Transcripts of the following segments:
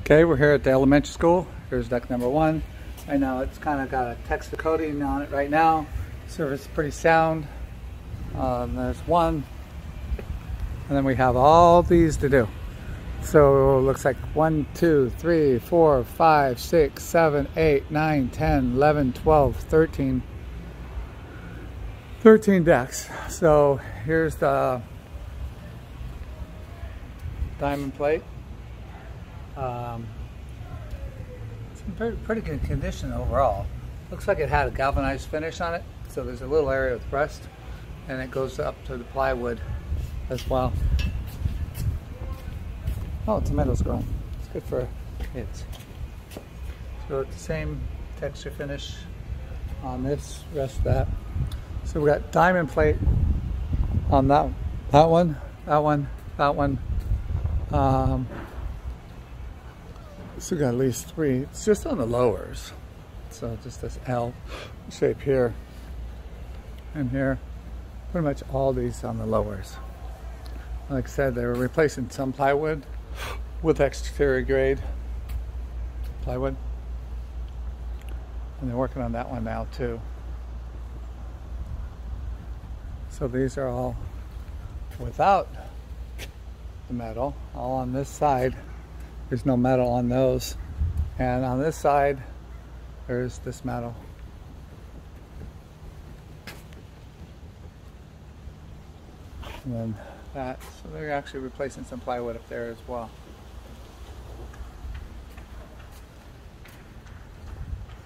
Okay, we're here at the elementary school. Here's deck number 1. Right now it's kind of got a texture coating on it right now. Surface is pretty sound. There's one. And then we have all these to do. So it looks like 1, 2, 3, 4, 5, 6, 7, 8, 9, 10, 11, 12, 13 decks. So here's the diamond plate. It's in pretty good condition overall. Looks like it had a galvanized finish on it, so there's a little area with rust, and it goes up to the plywood as well. Oh, tomatoes growing. It's good for kids. So it's the same texture finish on this, rest of that. So we got diamond plate on that one. So we got at least 3. It's just on the lowers. So just this L shape here and here. Pretty much all these on the lowers. Like I said, they were replacing some plywood with exterior grade plywood. And they're working on that one now too. So these are all without the metal, all on this side. There's no metal on those. And on this side, there's this metal. And then that, so they're actually replacing some plywood up there as well.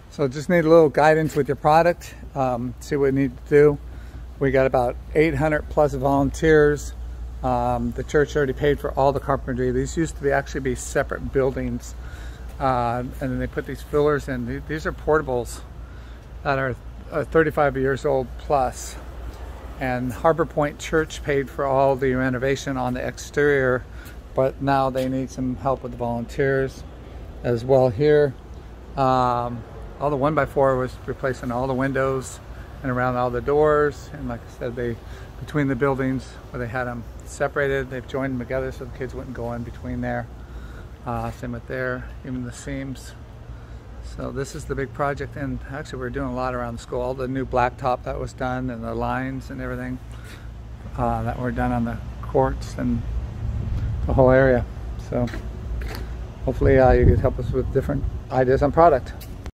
So just need a little guidance with your product. See what you need to do. We got about 800 plus volunteers. The church already paid for all the carpentry. These used to actually be separate buildings. And then they put these fillers in. These are portables that are 35 years old plus. And Harbor Point Church paid for all the renovation on the exterior, but now they need some help with the volunteers as well here. All the 1x4 was replacing all the windows and around all the doors. And like I said, between the buildings where they had them separated, they've joined them together so the kids wouldn't go in between there. Same with there, even the seams. So this is the big project, and actually we're doing a lot around the school. All the new blacktop that was done and the lines and everything that were done on the courts and the whole area. So hopefully you could help us with different ideas on product.